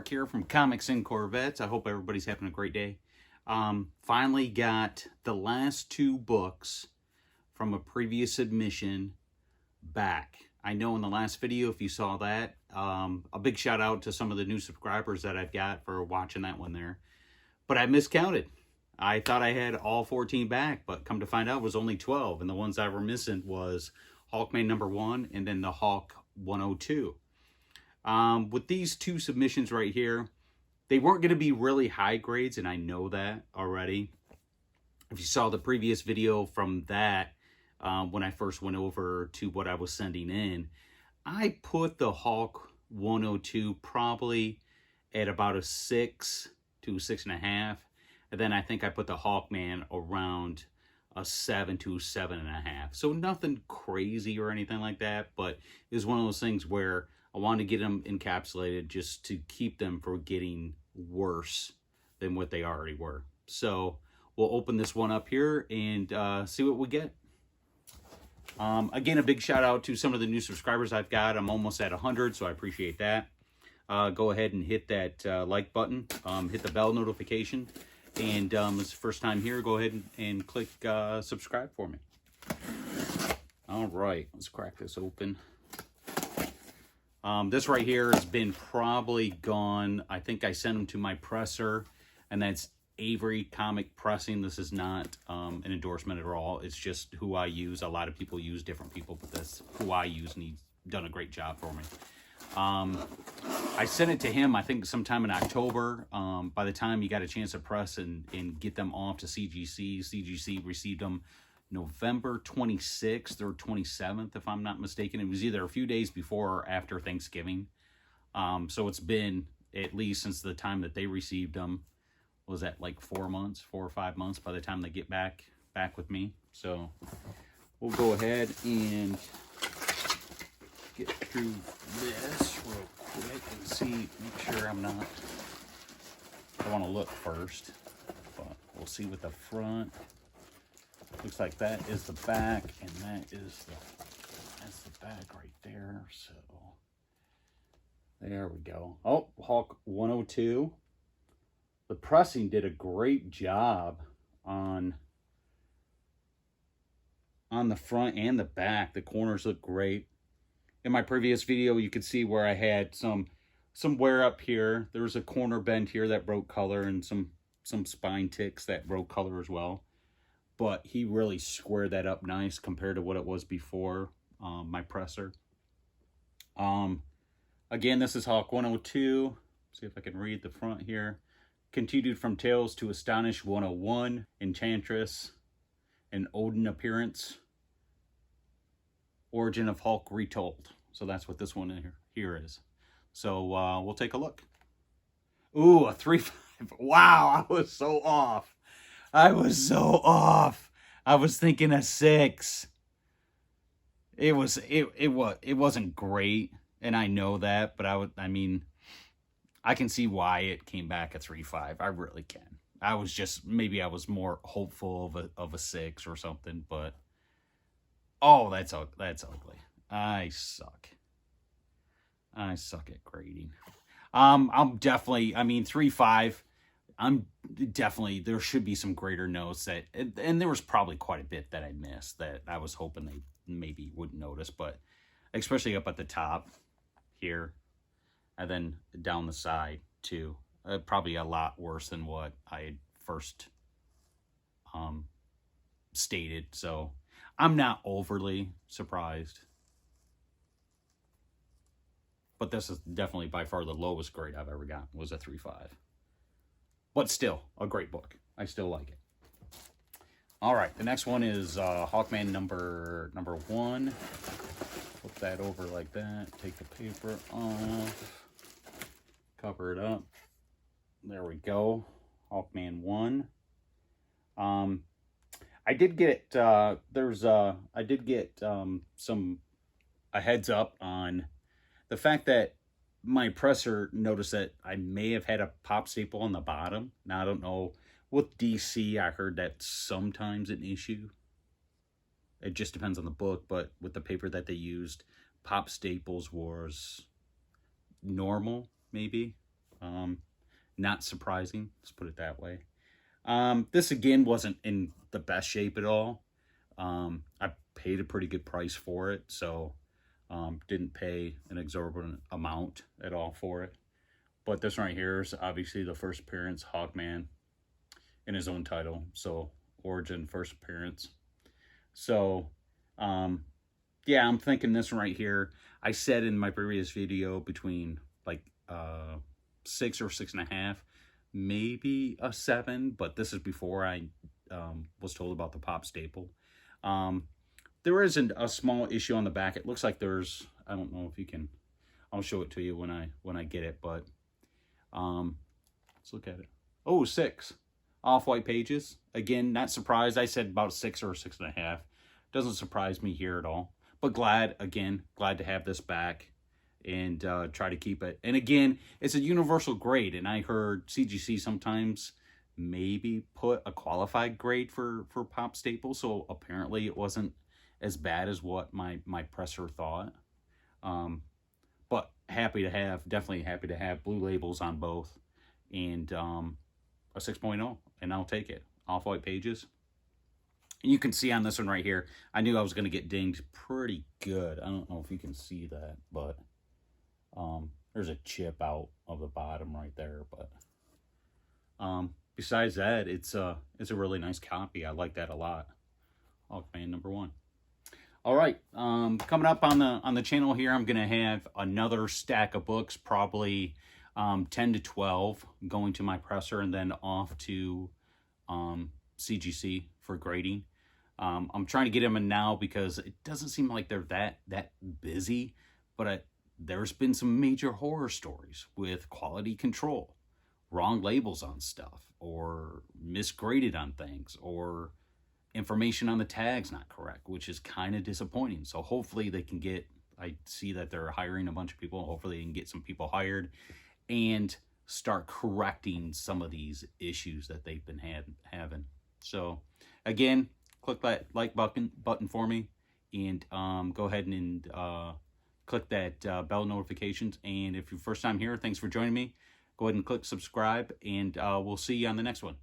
Here from Comics.corvettes. I hope everybody's having a great day. Finally got the last two books from a previous submission back. I know in the last video, if you saw that, a big shout out to some of the new subscribers that I've got for watching that one there. But I miscounted. I thought I had all 14 back, but come to find out it was only 12. And the ones I were missing was Hawkman #1 and then the Hawk 102. With these two submissions right here, they weren't going to be really high grades, and I know that already. If you saw the previous video from that, when I first went over to what I was sending in, I put the Hawk 102 probably at about a 6 to 6.5, and then I think I put the Hawkman around a 7 to 7.5. So nothing crazy or anything like that, but it was one of those things where I wanted to get them encapsulated just to keep them from getting worse than what they already were. So we'll open this one up here and see what we get. Again, a big shout out to some of the new subscribers I've got. I'm almost at 100, so I appreciate that. Go ahead and hit that like button, hit the bell notification, and it's the first time here, go ahead and click subscribe for me. All right, let's crack this open. This right here has been probably gone. I think I sent them to my presser, and that's Avery Comic Pressing. This is not an endorsement at all. It's just who I use. A lot of people use different people, but that's who I use, and he's done a great job for me. I sent it to him, I think, sometime in October. By the time he got a chance to press and get them off to CGC, CGC received them November 26th or 27th, if I'm not mistaken. It was either a few days before or after Thanksgiving. So it's been at least since the time that they received them. Was that like 4 months, 4 or 5 months by the time they get back with me. So we'll go ahead and get through this real quick and see, make sure I'm not, I want to look first, but we'll see with the front. Looks like that is the back, and that's the back right there. So there we go. Oh, Hawk 102. The pressing did a great job on the front and the back. The corners look great. In my previous video, you could see where I had some wear up here. There was a corner bend here that broke color, and some spine ticks that broke color as well. But he really squared that up nice compared to what it was before my presser. Again, this is Hawk 102. See if I can read the front here. Continued from Tales to Astonish 101, Enchantress, and Odin Appearance. Origin of Hulk Retold. So that's what this one here is. So we'll take a look. Ooh, a 3.5. Wow, I was so off. I was so off. I was thinking a 6. It wasn't great, and I know that, but I mean, I can see why it came back at 3.5. I really can. I was just, maybe I was more hopeful of a 6 or something, but oh, that's ugly. I suck at grading. I'm definitely, I mean, 3.5. I'm definitely, there should be some greater notes that, and there was probably quite a bit that I missed that I was hoping they maybe wouldn't notice, but especially up at the top here, and then down the side too. Probably a lot worse than what I had first stated, so I'm not overly surprised. But this is definitely by far the lowest grade I've ever gotten, was a 3.5. But still, a great book. I still like it. All right, the next one is Hawkman number 1. Flip that over like that. Take the paper off. Cover it up. There we go. Hawkman 1. I did get some a heads up on the fact that my presser noticed that I may have had a pop staple on the bottom. Now I don't know. With DC, I heard that's sometimes an issue. It just depends on the book, but with the paper that they used, pop staples was normal, maybe. Not surprising, let's put it that way. This again wasn't in the best shape at all. I paid a pretty good price for it, so didn't pay an exorbitant amount at all for it. But this right here is obviously the first appearance, Hawkman, in his own title. So origin, first appearance. So yeah, I'm thinking this right here. I said in my previous video between like 6 or 6.5, maybe a 7, but this is before I was told about the pop staple. There isn't a small issue on the back. It looks like there's, I don't know if you can, I'll show it to you when I get it, but let's look at it. Oh, 6 off-white pages. Again, not surprised. I said about 6 or 6.5. Doesn't surprise me here at all. But glad to have this back and try to keep it. And again, it's a universal grade, and I heard CGC sometimes maybe put a qualified grade for pop staple, so apparently it wasn't as bad as what my presser thought. But definitely happy to have blue labels on both, and a 6.0, and I'll take it. Off-white pages. And you can see on this one right here, I knew I was going to get dinged pretty good. I don't know if you can see that, but there's a chip out of the bottom right there. But besides that, it's a really nice copy. I like that a lot. Hawkman number 1. All right, coming up on the channel here, I'm gonna have another stack of books, probably 10 to 12, going to my presser and then off to CGC for grading. I'm trying to get them in now because it doesn't seem like they're that busy, but there's been some major horror stories with quality control, wrong labels on stuff, or misgraded on things, or information on the tags not correct, which is kind of disappointing. So hopefully they can get, I see that they're hiring a bunch of people. Hopefully they can get some people hired and start correcting some of these issues that they've been having. So again, click that like button for me, and go ahead and click that bell notifications. And if you're first time here, thanks for joining me. Go ahead and click subscribe, and we'll see you on the next one.